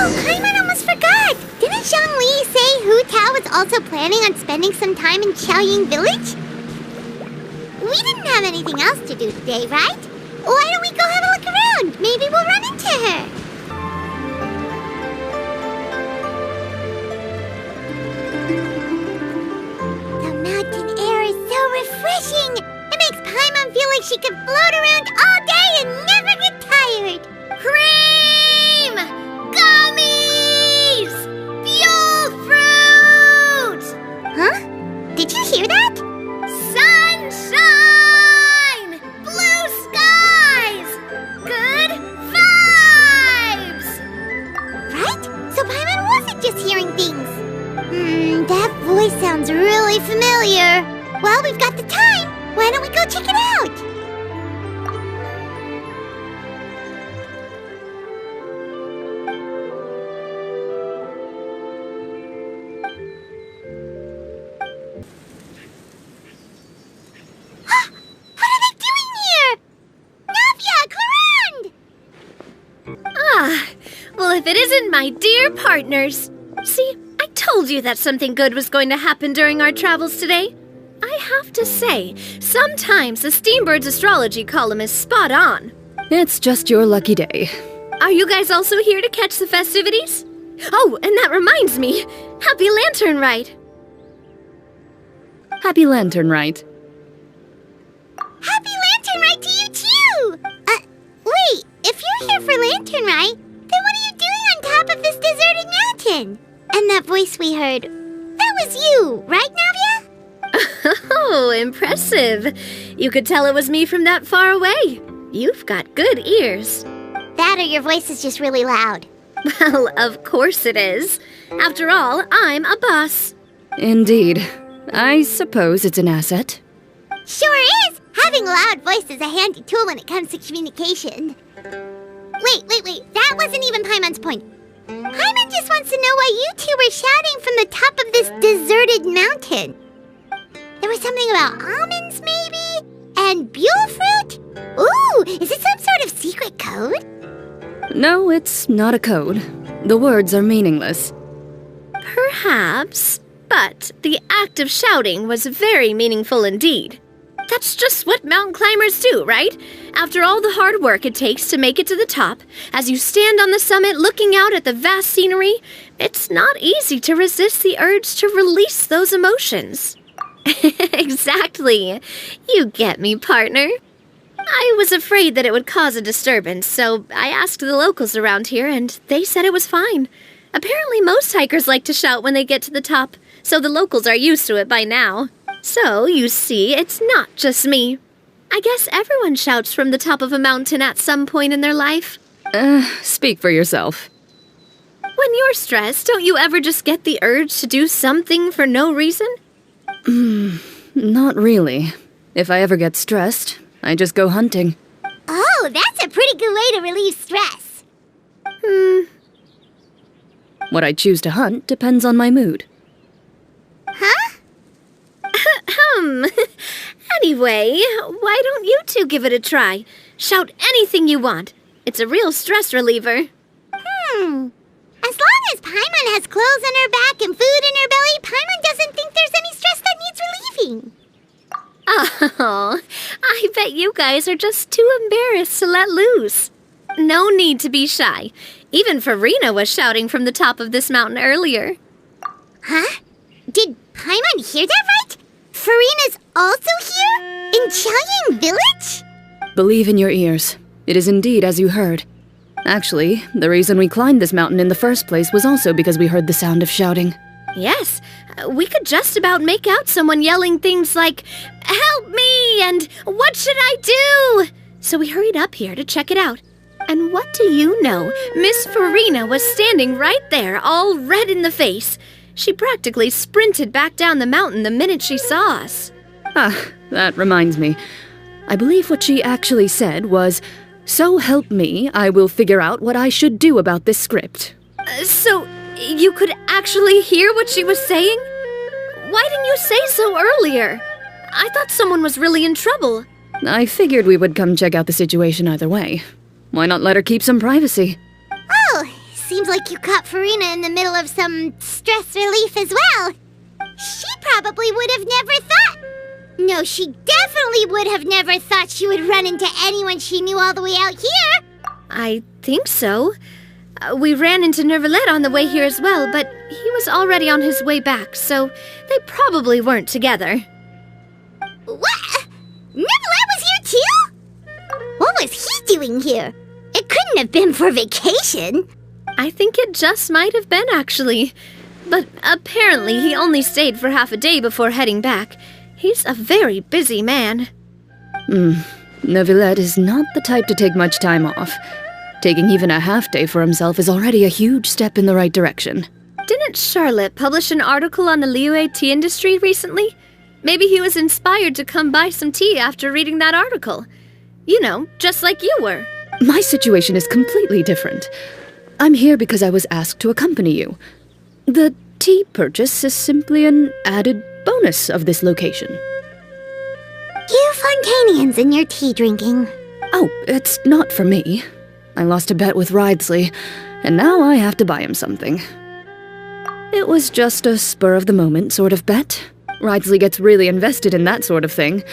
Oh, Paimon almost forgot! Didn't Zhongli say Hutao was also planning on spending some time in Xianyun village? We didn't have anything else to do today, right? Why don't we go have a look around? Maybe we'll run into her. The mountain air is so refreshing. It makes Paimon feel like she could float around all day and never get tired. Cream! Gummies! Fuel fruit! Huh? Did you hear that? Sunshine! Blue skies! Good vibes! Right? So Paimon wasn't just hearing things. That voice sounds really familiar. Well, we've got the time. Why don't we go check it out? What are they doing here? Navia, clorinde! Ah, well, if it isn't my dear partners. See, I told you that something good was going to happen during our travels today. I have to say, sometimes the Steambird's astrology column is spot on. It's just your lucky day. Are you guys also here to catch the festivities? Oh, and that reminds me. Happy Lantern Rite. Happy Lantern Rite. Happy Lantern Rite to you too! Wait, if you're here for Lantern Rite, then what are you doing on top of this deserted mountain? And that voice we heard, that was you, right, Navia? Oh, impressive. You could tell it was me from that far away. You've got good ears. That or your voice is just really loud. Well, of course it is. After all, I'm a boss. Indeed. I suppose it's an asset. Sure is! Having a loud voice is a handy tool when it comes to communication. Wait. That wasn't even Paimon's point. Paimon just wants to know why you two were shouting from the top of this deserted mountain. There was something about almonds, maybe? And buell fruit? Ooh, is it some sort of secret code? No, it's not a code. The words are meaningless. Perhaps, but the act of shouting was very meaningful indeed. That's just what mountain climbers do, right? After all the hard work it takes to make it to the top, as you stand on the summit looking out at the vast scenery, it's not easy to resist the urge to release those emotions. Exactly. You get me, partner. I was afraid that it would cause a disturbance, so I asked the locals around here, and they said it was fine. Apparently most hikers like to shout when they get to the top, so the locals are used to it by now. So, you see, it's not just me. I guess everyone shouts from the top of a mountain at some point in their life. Speak for yourself. When you're stressed, don't you ever just get the urge to do something for no reason? Not really. If I ever get stressed, I just go hunting. Oh, that's a pretty good way to relieve stress. What I choose to hunt depends on my mood. Huh? Anyway, why don't you two give it a try? Shout anything you want. It's a real stress reliever. As long as Paimon has clothes on her back and food in her belly, Paimon doesn't think there's any stress that needs relieving. Oh, I bet you guys are just too embarrassed to let loose. No need to be shy. Even Furina was shouting from the top of this mountain earlier. Huh? Did Paimon hear that right? Furina's also here? In Xianyun village? Believe in your ears. It is indeed as you heard. Actually, the reason we climbed this mountain in the first place was also because we heard the sound of shouting. Yes, we could just about make out someone yelling things like, "Help me!" and "What should I do?" So we hurried up here to check it out. And what do you know? Miss Furina was standing right there, all red in the face. She practically sprinted back down the mountain the minute she saw us. That reminds me. I believe what she actually said was, "So help me, I will figure out what I should do about this script." So, you could actually hear what she was saying? Why didn't you say so earlier? I thought someone was really in trouble. I figured we would come check out the situation either way. Why not let her keep some privacy? Oh, seems like you caught Furina in the middle of some stress relief as well. She probably would have never thought... No, she definitely would have never thought she would run into anyone she knew all the way out here. I think so. We ran into Neuvillette on the way here as well, but he was already on his way back, so they probably weren't together. What? Neuvillette was here too? What was he doing here? It couldn't have been for vacation. I think it just might have been, actually. But apparently he only stayed for half a day before heading back. He's a very busy man. Neuvillette is not the type to take much time off. Taking even a half day for himself is already a huge step in the right direction. Didn't Charlotte publish an article on the liyue tea industry recently? Maybe he was inspired to come buy some tea after reading that article. You know, just like you were. My situation is completely different. I'm here because I was asked to accompany you. The tea purchase is simply an added bonus of this location. You Fontainians and your tea drinking. Oh, it's not for me. I lost a bet with Wriothesley, and now I have to buy him something. It was just a spur-of-the-moment sort of bet. Wriothesley gets really invested in that sort of thing,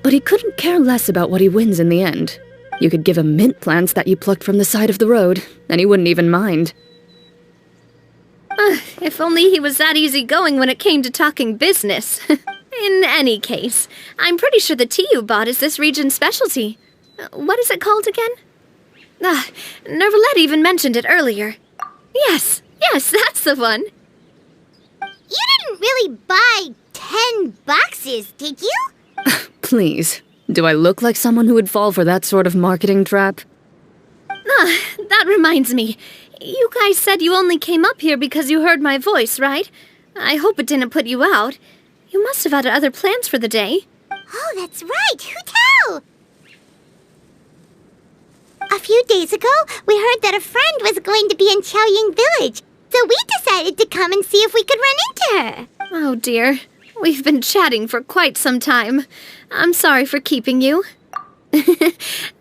but he couldn't care less about what he wins in the end. You could give him mint plants that you plucked from the side of the road, and he wouldn't even mind. If only he was that easygoing when it came to talking business. In any case, I'm pretty sure the tea you bought is this region's specialty. What is it called again? Neuvillette even mentioned it earlier. Yes, that's the one. You didn't really buy 10 boxes, did you? Please, do I look like someone who would fall for that sort of marketing trap? That reminds me. You guys said you only came up here because you heard my voice, right? I hope it didn't put you out. You must have had other plans for the day. Oh, that's right, hutao! A few days ago, we heard that a friend was going to be in Xianyun village, so we decided to come and see if we could run into her. Oh dear, we've been chatting for quite some time. I'm sorry for keeping you.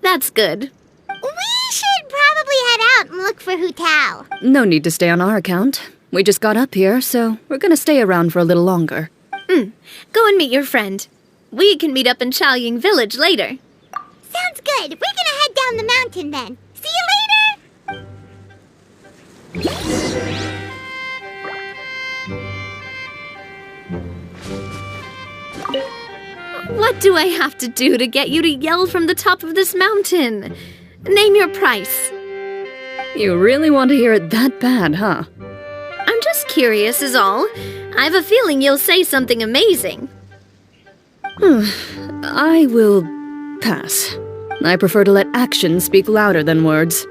That's good. We should probably head out and look for hutao. No need to stay on our account. We just got up here, so we're gonna stay around for a little longer. Go and meet your friend. We can meet up in Xianyun village later. Sounds good. We're gonna head down the mountain then. See you later! What do I have to do to get you to yell from the top of this mountain? Name your price. You really want to hear it that bad, huh? I'm just curious is all. I have a feeling you'll say something amazing. I will pass. I prefer to let actions speak louder than words.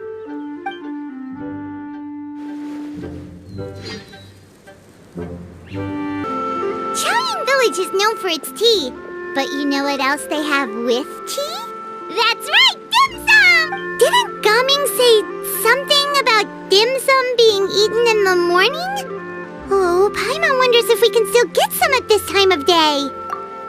Xianyun village is known for its tea, but you know what else they have with tea? That's right, dim sum! Didn't Gaming say something about dim sum being eaten in the morning? Oh, Paimon wonders if we can still get some at this time of day.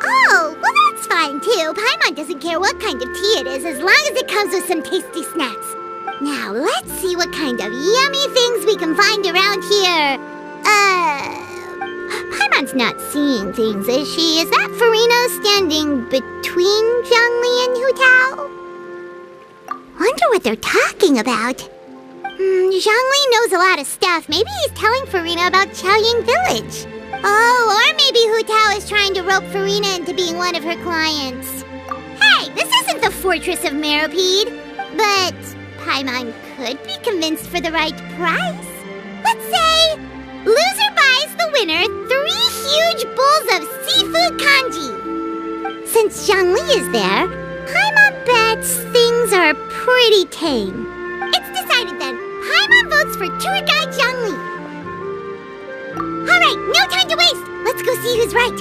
Oh, well that's fine too. Paimon doesn't care what kind of tea it is as long as it comes with some tasty snacks. Now, let's see what kind of yummy things we can find around here. Paimon's not seeing things, is she? Is that Furina standing between Zhongli and hutao? Wonder what they're talking about. Zhongli knows a lot of stuff. Maybe he's telling Furina about Xianyun village. Oh, or maybe hutao is trying to rope Furina into being one of her clients. Hey, this isn't the Fortress of Meropide. But Paimon could be convinced for the right price. Let's say, loser buys the winner 3 huge bowls of seafood kanji. Since Zhongli is there, Paimon bets things are pretty tame. It's decided then. Paimon votes for tour guide Zhongli. Alright, no time to waste. Let's go see who's right.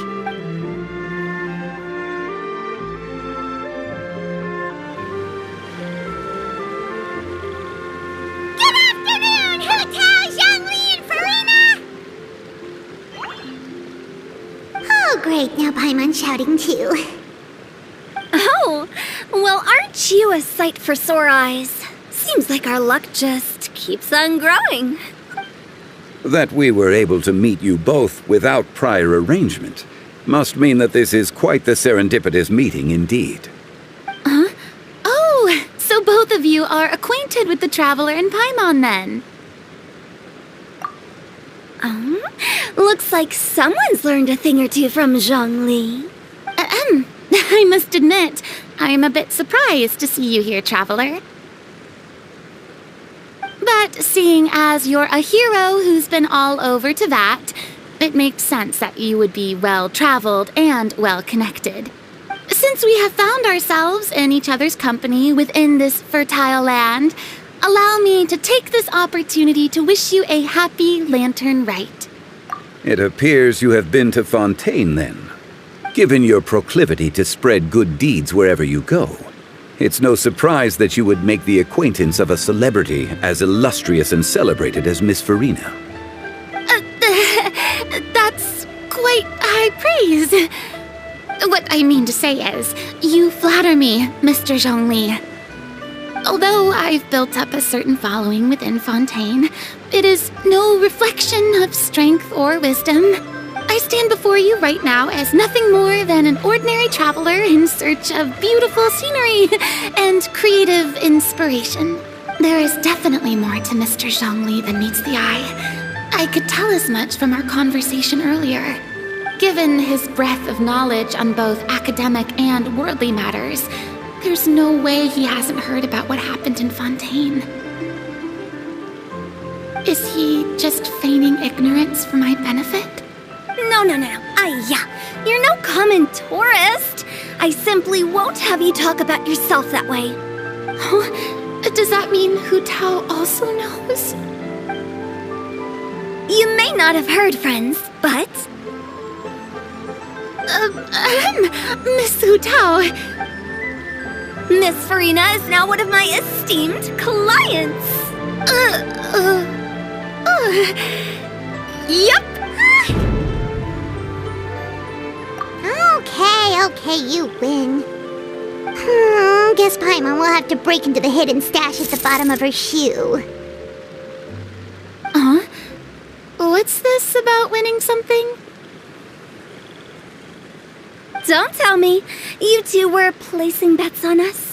Good afternoon, hutao, Zhongli, and Furina! Oh, great. Now Paimon's shouting too. Oh, well, aren't you a sight for sore eyes? Seems like our luck just keeps on growing. That we were able to meet you both without prior arrangement must mean that this is quite the serendipitous meeting indeed. Huh? Oh, so both of you are acquainted with the Traveler in Paimon then? Looks like someone's learned a thing or two from Zhongli. I must admit, I am a bit surprised to see you here, Traveler. But seeing as you're a hero who's been all over Teyvat, it makes sense that you would be well-traveled and well-connected. Since we have found ourselves in each other's company within this fertile land, allow me to take this opportunity to wish you a happy Lantern Rite. It appears you have been to Fontaine, then. Given your proclivity to spread good deeds wherever you go, it's no surprise that you would make the acquaintance of a celebrity as illustrious and celebrated as Miss Furina. That's quite high praise. What I mean to say is, you flatter me, Mr. Zhongli. Although I've built up a certain following within Fontaine, it is no reflection of strength or wisdom. I stand before you right now as nothing more than an ordinary traveler in search of beautiful scenery and creative inspiration. There is definitely more to Mr. Zhongli than meets the eye. I could tell as much from our conversation earlier. Given his breadth of knowledge on both academic and worldly matters, there's no way he hasn't heard about what happened in Fontaine. Is he just feigning ignorance for my benefit? No. You're no common tourist. I simply won't have you talk about yourself that way. Oh, does that mean hutao also knows? You may not have heard, friends, but... Miss Hutao. Miss Furina is now one of my esteemed clients. Yep. Okay, you win. Guess Paimon will have to break into the hidden stash at the bottom of her shoe. What's this about winning something? Don't tell me. You two were placing bets on us.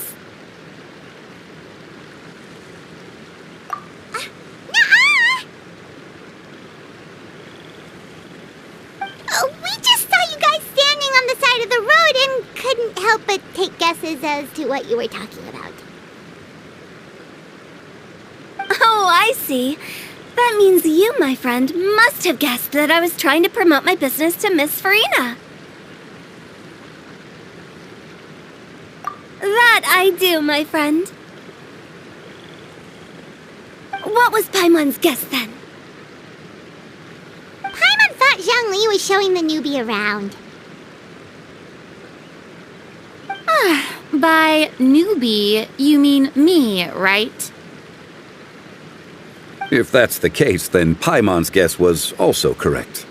We just saw you guys standing on the side of the road and couldn't help but take guesses as to what you were talking about. Oh, I see. That means you, my friend, must have guessed that I was trying to promote my business to Miss Furina. That I do, my friend. What was Paimon's guess then? Paimon thought Zhongli was showing the newbie around. By newbie, you mean me, right? If that's the case, then Paimon's guess was also correct.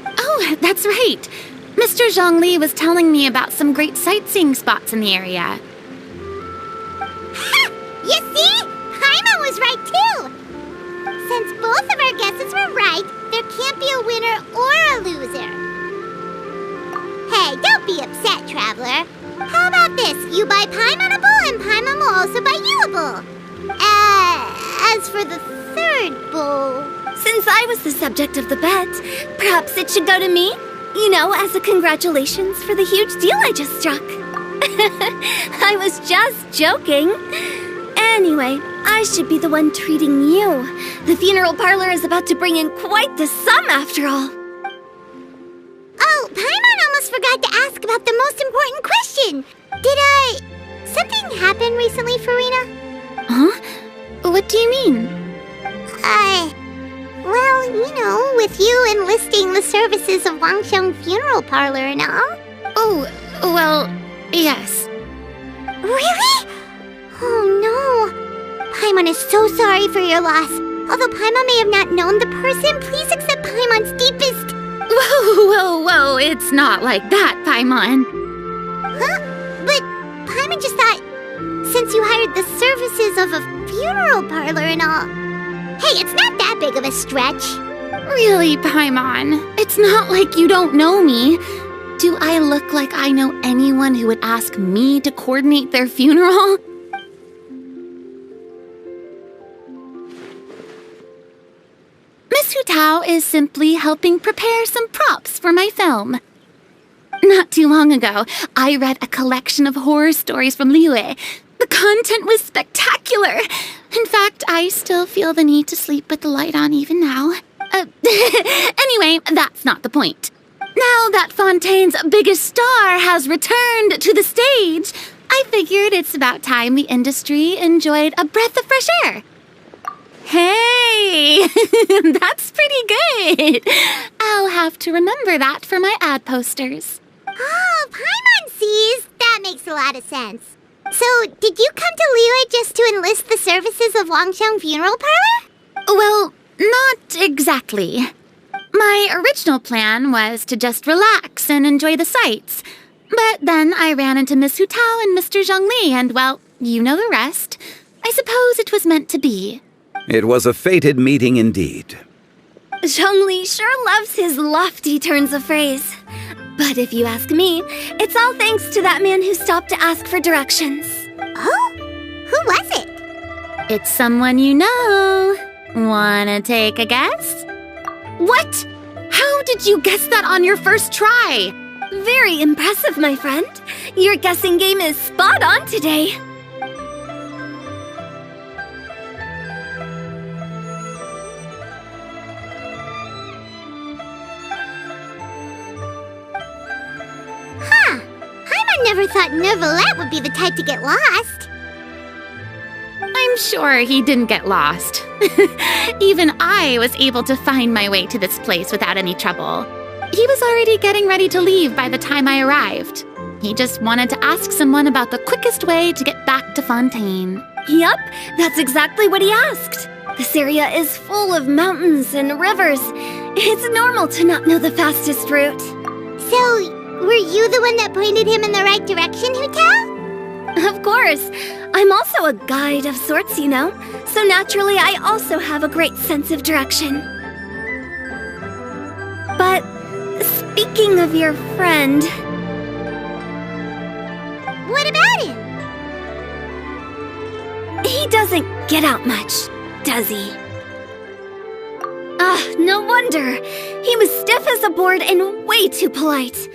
Oh, that's right. Mr. Zhongli was telling me about some great sightseeing spots in the area. Ha! You see? Paimon was right too! Since both of our guesses were right, there can't be a winner or a loser. Hey, don't be upset, Traveler. How about this? You buy Paimon a bowl, and Paimon will also buy you a bowl. As for the third bowl... Since I was the subject of the bet, perhaps it should go to me? You know, as a congratulations for the huge deal I just struck. I was just joking. Anyway, I should be the one treating you. The funeral parlor is about to bring in quite the sum after all. Oh, Paimon almost forgot to ask about the most important question. Something happen recently, Furina? Huh? What do you mean? Well, you know, with you enlisting the services of Wangsheng Funeral Parlor and all. Oh, well, yes. Really? Oh no. Paimon is so sorry for your loss. Although Paimon may have not known the person, please accept Paimon's deepest... Whoa, it's not like that, Paimon. Huh? But Paimon just thought, provide the services of a funeral parlor and all. Hey, it's not that big of a stretch. Really, Paimon, it's not like you don't know me. Do I look like I know anyone who would ask me to coordinate their funeral? Miss Hutao is simply helping prepare some props for my film. Not too long ago, I read a collection of horror stories from Liyue. The content was spectacular. In fact, I still feel the need to sleep with the light on even now. Anyway, that's not the point. Now that Fontaine's biggest star has returned to the stage, I figured it's about time the industry enjoyed a breath of fresh air. Hey, that's pretty good. I'll have to remember that for my ad posters. Oh, Paimon sees. That makes a lot of sense. So, did you come to Liyue just to enlist the services of Longxiang Funeral Parlor? Well, not exactly. My original plan was to just relax and enjoy the sights. But then I ran into Miss Hutao and Mr. Zhongli, and well, you know the rest. I suppose it was meant to be. It was a fated meeting indeed. Zhongli sure loves his lofty turns of phrase. But if you ask me, it's all thanks to that man who stopped to ask for directions. Oh? Who was it? It's someone you know. Wanna take a guess? What? How did you guess that on your first try? Very impressive, my friend. Your guessing game is spot on today. I never thought Neuvillette would be the type to get lost. I'm sure he didn't get lost. Even I was able to find my way to this place without any trouble. He was already getting ready to leave by the time I arrived. He just wanted to ask someone about the quickest way to get back to Fontaine. Yup, that's exactly what he asked. This area is full of mountains and rivers. It's normal to not know the fastest route. So, were you the one that pointed him in the right direction, Hutao? Of course. I'm also a guide of sorts, you know. So naturally, I also have a great sense of direction. But speaking of your friend... What about him? He doesn't get out much, does he? No wonder. He was stiff as a board and way too polite.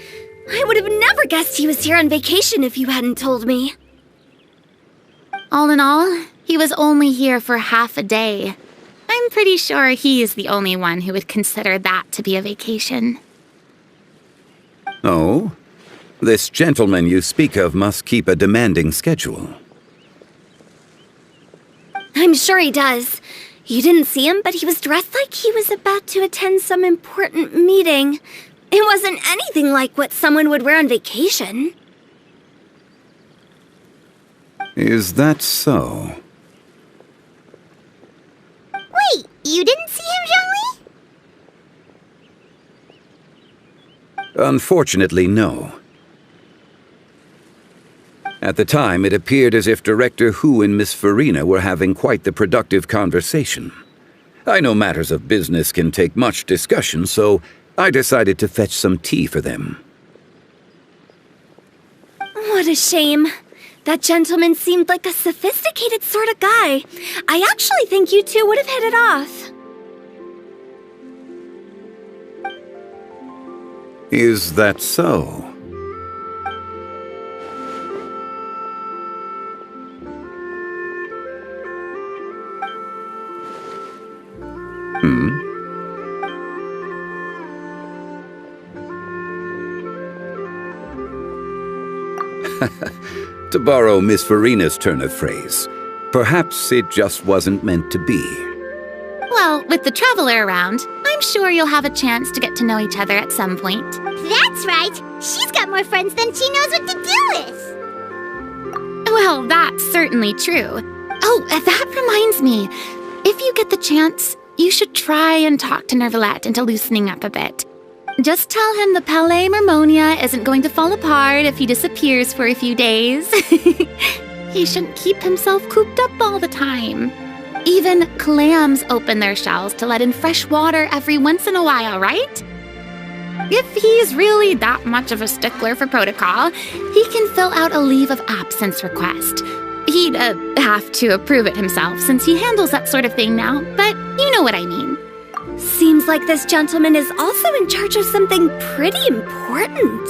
I would have never guessed he was here on vacation if you hadn't told me. All in all, he was only here for half a day. I'm pretty sure he is the only one who would consider that to be a vacation. Oh? This gentleman you speak of must keep a demanding schedule. I'm sure he does. You didn't see him, but he was dressed like he was about to attend some important meeting. It wasn't anything like what someone would wear on vacation. Is that so? Wait, you didn't see him, Zhongli? Unfortunately, no. At the time, it appeared as if Director Hu and Miss Furina were having quite the productive conversation. I know matters of business can take much discussion, so I decided to fetch some tea for them. What a shame. That gentleman seemed like a sophisticated sort of guy. I actually think you two would have hit it off. Is that so? To borrow Miss Furina's turn of phrase, perhaps it just wasn't meant to be. Well, with the traveler around, I'm sure you'll have a chance to get to know each other at some point. That's right. She's got more friends than she knows what to do with. Well, that's certainly true. Oh, that reminds me. If you get the chance, you should try and talk to Neuvillette into loosening up a bit. Just tell him the Palais Mermonia isn't going to fall apart if he disappears for a few days. he shouldn't keep himself cooped up all the time. Even clams open their shells to let in fresh water every once in a while, right? If he's really that much of a stickler for protocol, he can fill out a leave of absence request. He'd have to approve it himself since he handles that sort of thing now, but you know what I mean. Seems like this gentleman is also in charge of something pretty important.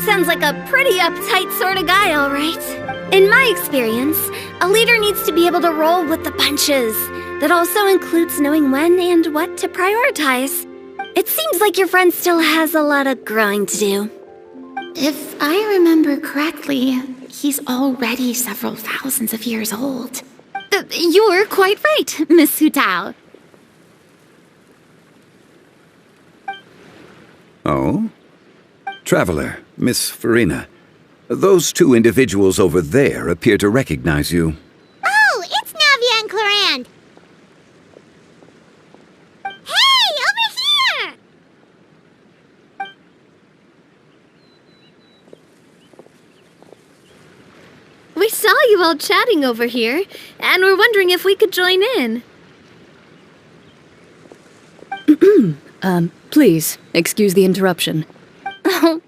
Sounds like a pretty uptight sort of guy, all right. In my experience, a leader needs to be able to roll with the punches. That also includes knowing when and what to prioritize. It seems like your friend still has a lot of growing to do. If I remember correctly, he's already several thousands of years old. You're quite right, Miss Hutao. Oh? Traveler, Miss Furina. Those two individuals over there appear to recognize you. Oh, it's Navia and Clorinde. Hey, over here! We saw you all chatting over here, and we're wondering if we could join in. Please, excuse the interruption. Oh,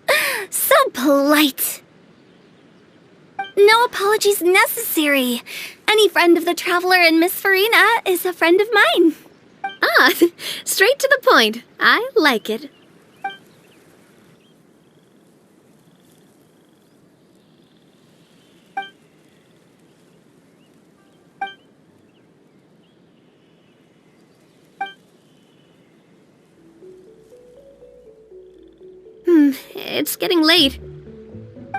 so polite. No apologies necessary. Any friend of the traveler and Miss Furina is a friend of mine. Ah, straight to the point. I like it. It's getting late.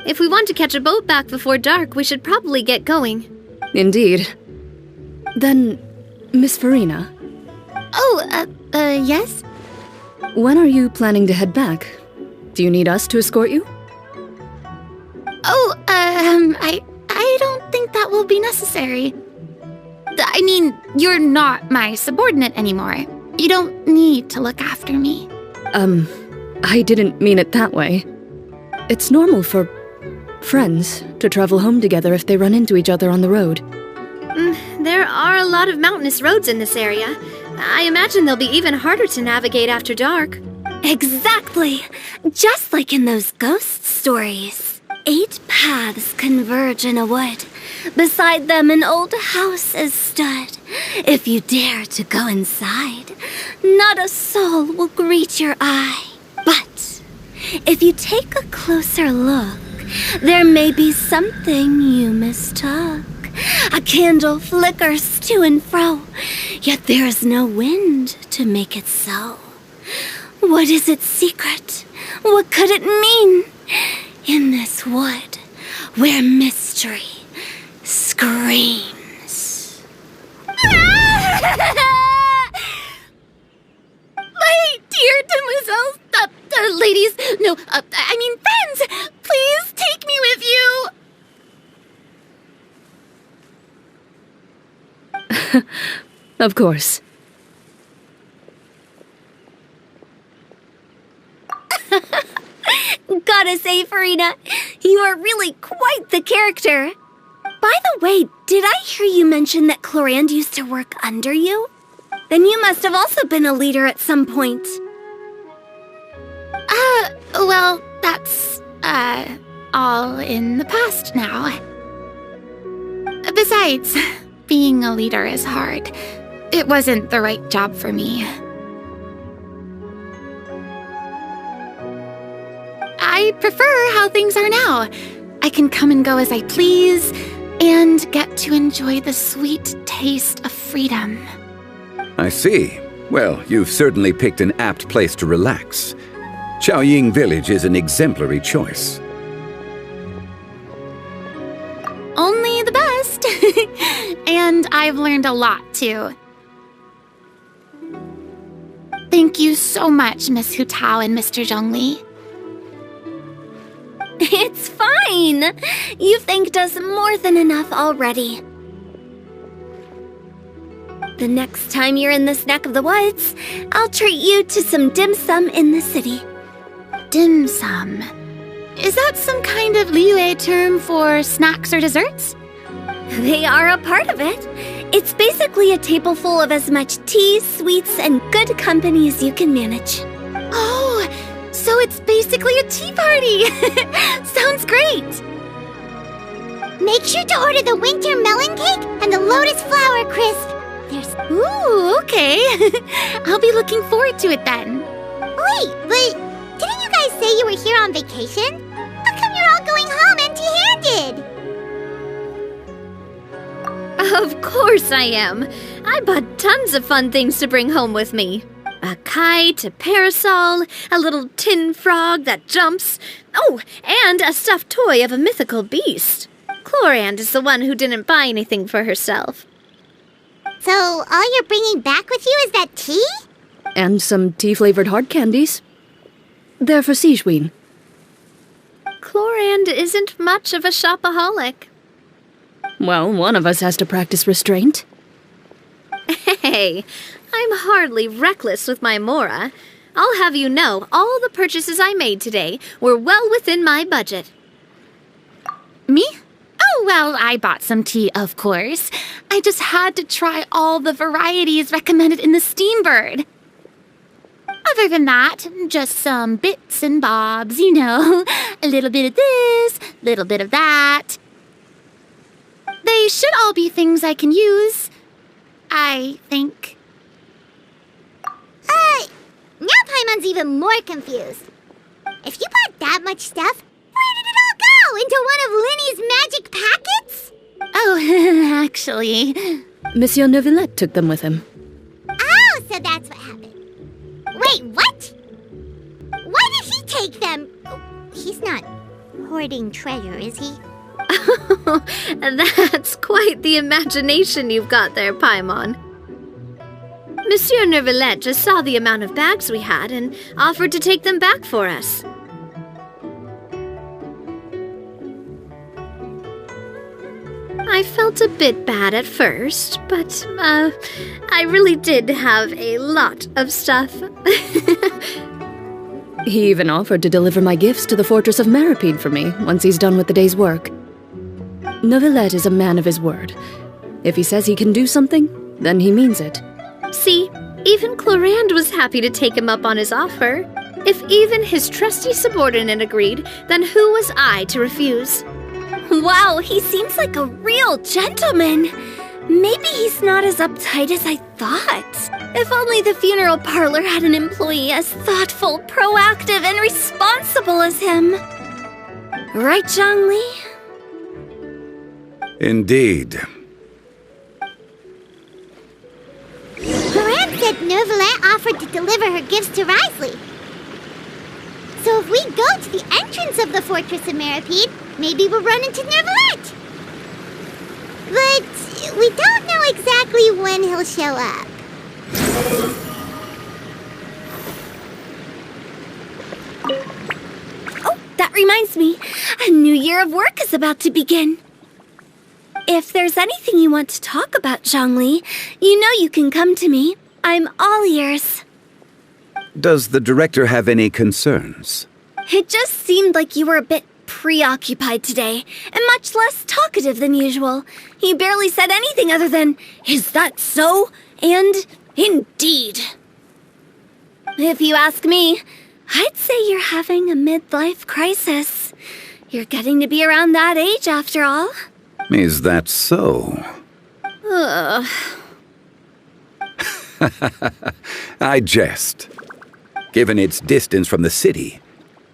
If we want to catch a boat back before dark, we should probably get going. Indeed. Then, Miss Furina, Oh, yes? when are you planning to head back? Do you need us to escort you? Oh, I don't think that will be necessary. I mean, you're not my subordinate anymore. You don't need to look after me. I didn't mean it that way. It's normal for friends to travel home together if they run into each other on the road. There are a lot of mountainous roads in this area. I imagine they'll be even harder to navigate after dark. Exactly. Just like in those ghost stories. 8 paths converge in a wood. Beside them an old house is stood. If you dare to go inside, not a soul will greet your eye. But if you take a closer look, there may be something you mistook. A candle flickers to and fro, yet there is no wind to make it so. What is its secret? What could it mean? In this wood, where mystery screams. My dear demoiselles, ladies, no, I mean friends, please take me with you. Of course. Gotta say, Furina, you are really quite the character. By the way, did I hear you mention that Clorinde used to work under you? Then you must have also been a leader at some point. Well, that's, all in the past now. Besides, being a leader is hard. It wasn't the right job for me. I prefer how things are now. I can come and go as I please, and get to enjoy the sweet taste of freedom. I see. Well, you've certainly picked an apt place to relax. Xianyun Village is an exemplary choice. Only the best. And I've learned a lot, too. Thank you so much, Miss Hutao and Mr. Zhongli. It's fine. You've thanked us more than enough already. The next time you're in this neck of the woods, I'll treat you to some dim sum in the city. Dim sum. Is that some kind of liyue term for snacks or desserts? They are a part of it. It's basically a table full of as much tea, sweets, and good company as you can manage. Oh, so it's basically a tea party! Sounds great! Make sure to order the winter melon cake and the lotus flower crisp. Ooh, okay. I'll be looking forward to it then. Wait, but didn't you guys say you were here on vacation? How come you're all going home empty-handed? Of course I am. I bought tons of fun things to bring home with me. A kite, a parasol, a little tin frog that jumps. Oh, and a stuffed toy of a mythical beast. Clorinde is the one who didn't buy anything for herself. So all you're bringing back with you is that tea? And some tea-flavored hard candies. They're for xianyun. Clorinde isn't much of a shopaholic. Well, one of us has to practice restraint. Hey, I'm hardly reckless with my mora. I'll have you know, all the purchases I made today were well within my budget. Me? Oh, well, I bought some tea, of course. I just had to try all the varieties recommended in the Steambird. Other than that, just some bits and bobs, you know. A little bit of this, a little bit of that. They should all be things I can use, I think. Now Paimon's even more confused. If you bought that much stuff, where did it all go? Into one of Linny's magic packets? Oh, actually... Monsieur Neuvillette took them with him. Oh, so that's what happened. Wait, what? Why did he take them? He's not hoarding treasure, is he? That's quite the imagination you've got there, Paimon. Monsieur Neuvillette just saw the amount of bags we had and offered to take them back for us. I felt a bit bad at first, but, I really did have a lot of stuff. He even offered to deliver my gifts to the Fortress of Maripede for me once he's done with the day's work. Neuvillette is a man of his word. If he says he can do something, then he means it. See, even Clorinde was happy to take him up on his offer. If even his trusty subordinate agreed, then who was I to refuse? Wow, he seems like a real gentleman. Maybe he's not as uptight as I thought. If only the funeral parlor had an employee as thoughtful, proactive, and responsible as him. Right, Zhongli? Indeed. Clorinde said Neuvillette offered to deliver her gifts to Wriothesley. So if we go to the entrance of the Fortress of Maripede, maybe we'll run into Neuvillette. But we don't know exactly when he'll show up. Oh, that reminds me. A new year of work is about to begin. If there's anything you want to talk about, Zhongli, you know you can come to me. I'm all ears. Does the director have any concerns? It just seemed like you were a bit preoccupied today, and much less talkative than usual. He barely said anything other than, "Is that so?" and "Indeed." If you ask me, I'd say you're having a midlife crisis. You're getting to be around that age after all. Is that so? Ugh. I jest. Given its distance from the city,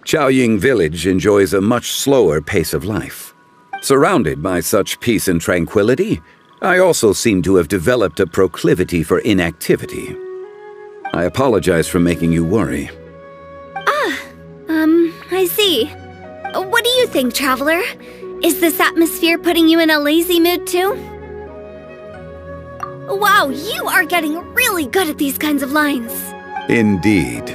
Xiaoying village enjoys a much slower pace of life. Surrounded by such peace and tranquility, I also seem to have developed a proclivity for inactivity. I apologize for making you worry. I see. What do you think, Traveler? Is this atmosphere putting you in a lazy mood too? Wow, you are getting really good at these kinds of lines. Indeed.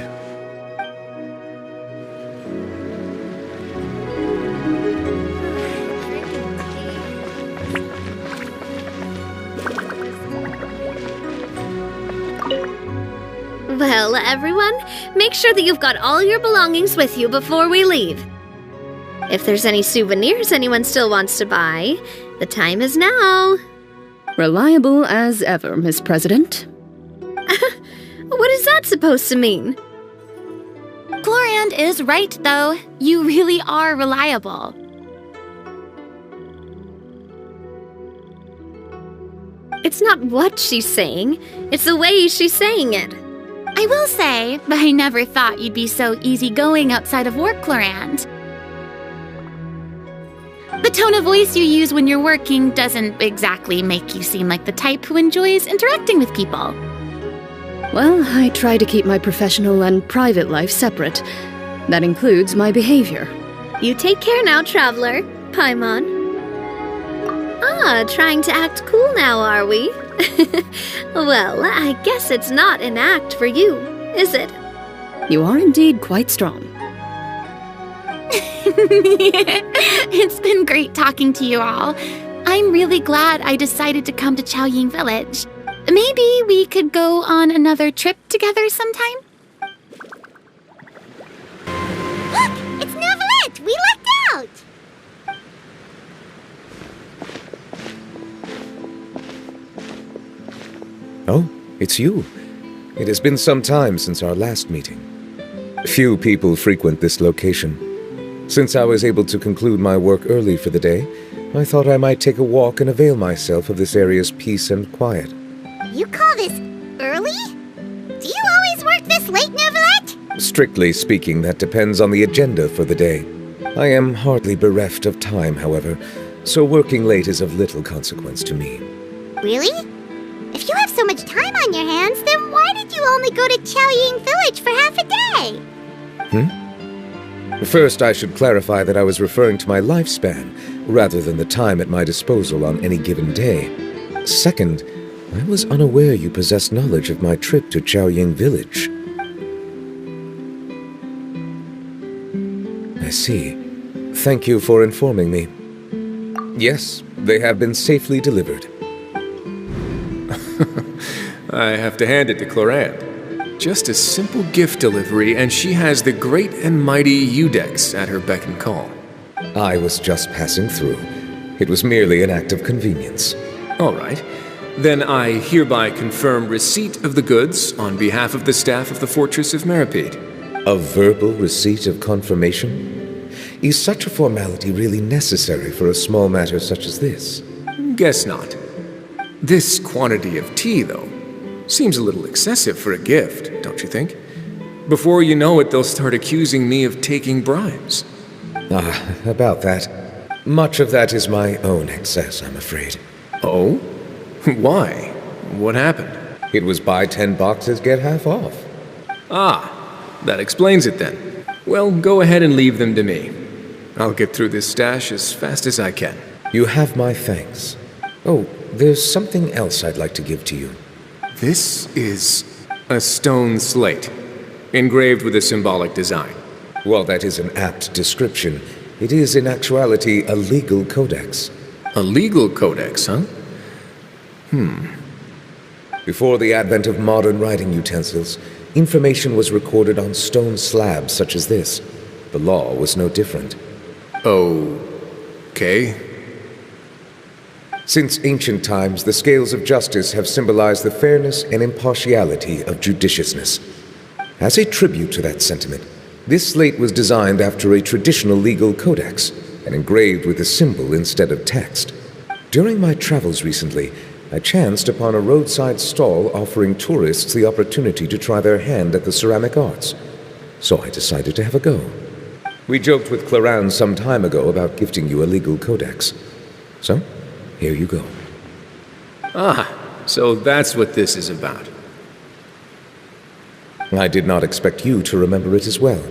Well, everyone, make sure that you've got all your belongings with you before we leave. If there's any souvenirs anyone still wants to buy, the time is now. Reliable as ever, Miss President. What is that supposed to mean? Clorinde is right, though. You really are reliable. It's not what she's saying, it's the way she's saying it. I will say, but I never thought you'd be so easygoing outside of work, Clorinde. The tone of voice you use when you're working doesn't exactly make you seem like the type who enjoys interacting with people. Well, I try to keep my professional and private life separate. That includes my behavior. You take care now, traveler. Paimon. Trying to act cool now, are we? Well, I guess it's not an act for you, is it? You are indeed quite strong. It's been great talking to you all. I'm really glad I decided to come to Xianyun Village. Maybe we could go on another trip together sometime? Look! It's Neuvillette! We lucked out! Oh, it's you. It has been some time since our last meeting. Few people frequent this location. Since I was able to conclude my work early for the day, I thought I might take a walk and avail myself of this area's peace and quiet. You call this early? Do you always work this late, Neuvillette? Strictly speaking, that depends on the agenda for the day. I am hardly bereft of time, however, so working late is of little consequence to me. Really? If you have so much time on your hands, then why did you only go to Xianyun Village for half a day? First, I should clarify that I was referring to my lifespan, rather than the time at my disposal on any given day. Second, I was unaware you possessed knowledge of my trip to Xianyun Village. I see. Thank you for informing me. Yes, they have been safely delivered. I have to hand it to Clorinde. Just a simple gift delivery, and she has the great and mighty Udex at her beck and call. I was just passing through. It was merely an act of convenience. All right. Then I hereby confirm receipt of the goods on behalf of the staff of the Fortress of Meripede. A verbal receipt of confirmation? Is such a formality really necessary for a small matter such as this? Guess not. This quantity of tea, though, seems a little excessive for a gift, don't you think? Before you know it, they'll start accusing me of taking bribes. About that. Much of that is my own excess, I'm afraid. Oh? Why? What happened? It was buy 10 boxes, get half off. That explains it then. Well, go ahead and leave them to me. I'll get through this stash as fast as I can. You have my thanks. Oh, there's something else I'd like to give to you. This is a stone slate, engraved with a symbolic design. While that is an apt description, it is in actuality a legal codex. A legal codex, huh? Before the advent of modern writing utensils, information was recorded on stone slabs such as this. The law was no different. Okay. Since ancient times, the scales of justice have symbolized the fairness and impartiality of judiciousness. As a tribute to that sentiment, this slate was designed after a traditional legal codex and engraved with a symbol instead of text. During my travels recently, I chanced upon a roadside stall offering tourists the opportunity to try their hand at the ceramic arts, so I decided to have a go. We joked with Clorinde some time ago about gifting you a legal codex. So, here you go. So that's what this is about. I did not expect you to remember it as well.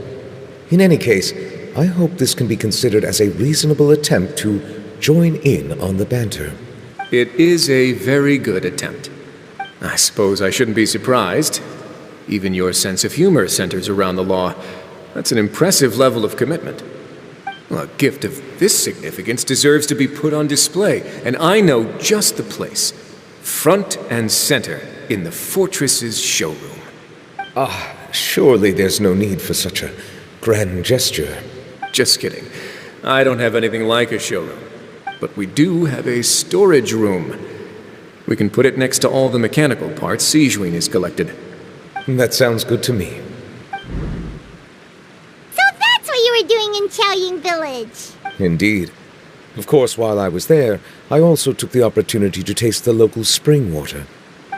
In any case, I hope this can be considered as a reasonable attempt to join in on the banter. It is a very good attempt. I suppose I shouldn't be surprised. Even your sense of humor centers around the law. That's an impressive level of commitment. Well, a gift of this significance deserves to be put on display, and I know just the place. Front and center in the Fortress's showroom. Surely there's no need for such a grand gesture. Just kidding. I don't have anything like a showroom, but we do have a storage room. We can put it next to all the mechanical parts xianyun has collected. That sounds good to me. So that's what you were doing in Xianyun Village. Indeed. Of course, while I was there, I also took the opportunity to taste the local spring water.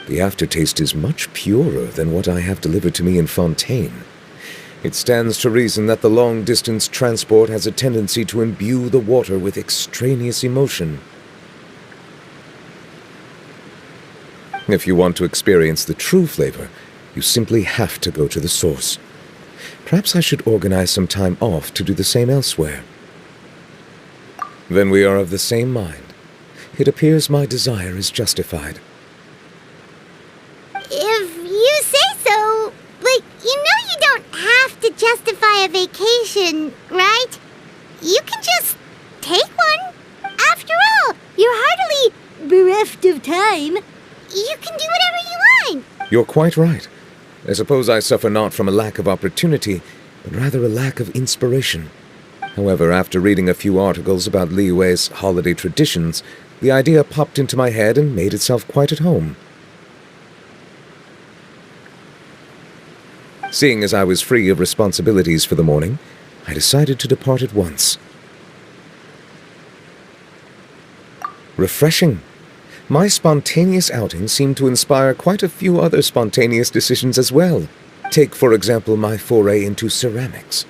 The aftertaste is much purer than what I have delivered to me in Fontaine. It stands to reason that the long-distance transport has a tendency to imbue the water with extraneous emotion. If you want to experience the true flavor, you simply have to go to the source. Perhaps I should organize some time off to do the same elsewhere. Then we are of the same mind. It appears my desire is justified. If you say so, but you know you don't have to justify a vacation, right? You can just take one. After all, you're hardly bereft of time. You can do whatever you want. You're quite right. I suppose I suffer not from a lack of opportunity, but rather a lack of inspiration. However, after reading a few articles about Liyue's holiday traditions, the idea popped into my head and made itself quite at home. Seeing as I was free of responsibilities for the morning, I decided to depart at once. Refreshing. My spontaneous outing seemed to inspire quite a few other spontaneous decisions as well. Take, for example, my foray into ceramics.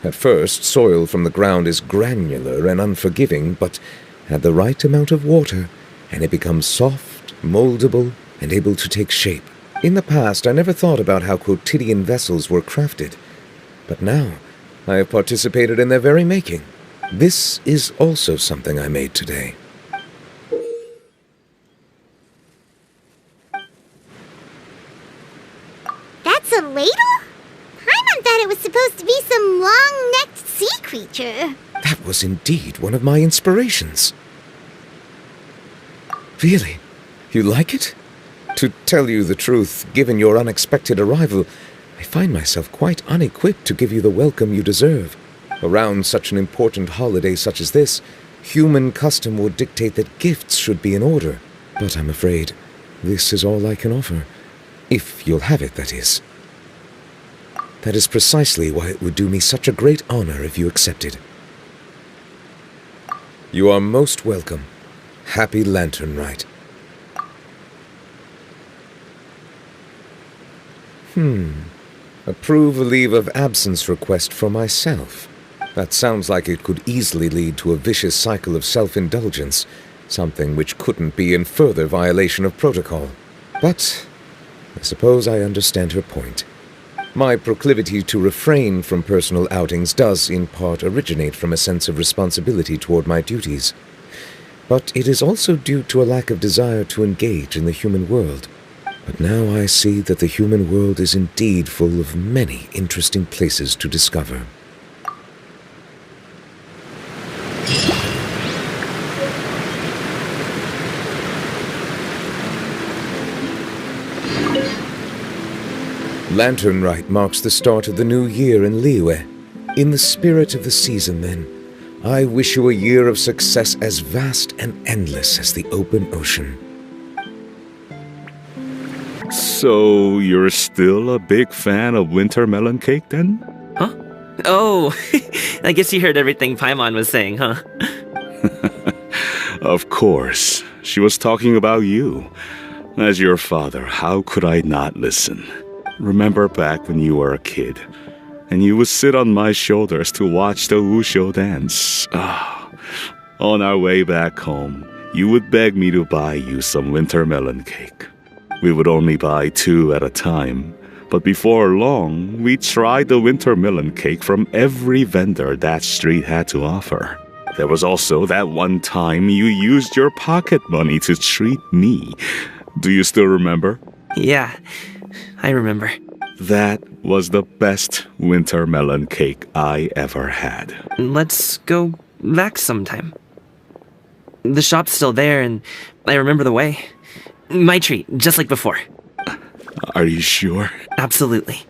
At first, soil from the ground is granular and unforgiving, but add the right amount of water, and it becomes soft, moldable, and able to take shape. In the past, I never thought about how quotidian vessels were crafted, but now I have participated in their very making. This is also something I made today. That's a ladle? Paimon thought it was supposed to be some long-necked sea creature. That was indeed one of my inspirations. Really? You like it? To tell you the truth, given your unexpected arrival, I find myself quite unequipped to give you the welcome you deserve. Around such an important holiday such as this, human custom would dictate that gifts should be in order. But I'm afraid this is all I can offer. If you'll have it, that is. That is precisely why it would do me such a great honor if you accepted. You are most welcome. Happy Lantern Rite. Approve a leave of absence request for myself. That sounds like it could easily lead to a vicious cycle of self-indulgence, something which couldn't be in further violation of protocol. But I suppose I understand her point. My proclivity to refrain from personal outings does in part originate from a sense of responsibility toward my duties. But it is also due to a lack of desire to engage in the human world. But now I see that the human world is indeed full of many interesting places to discover. Lantern Rite marks the start of the new year in Liyue. In the spirit of the season, then, I wish you a year of success as vast and endless as the open ocean. So, you're still a big fan of winter melon cake, then? Huh? Oh, I guess you heard everything Paimon was saying, huh? Of course. She was talking about you. As your father, how could I not listen? Remember back when you were a kid, and you would sit on my shoulders to watch the wushu dance. On our way back home, you would beg me to buy you some winter melon cake. We would only buy 2 at a time, but before long, we tried the winter melon cake from every vendor that street had to offer. There was also that one time you used your pocket money to treat me. Do you still remember? Yeah, I remember. That was the best winter melon cake I ever had. Let's go back sometime. The shop's still there, and I remember the way. My treat, just like before. Are you sure? Absolutely.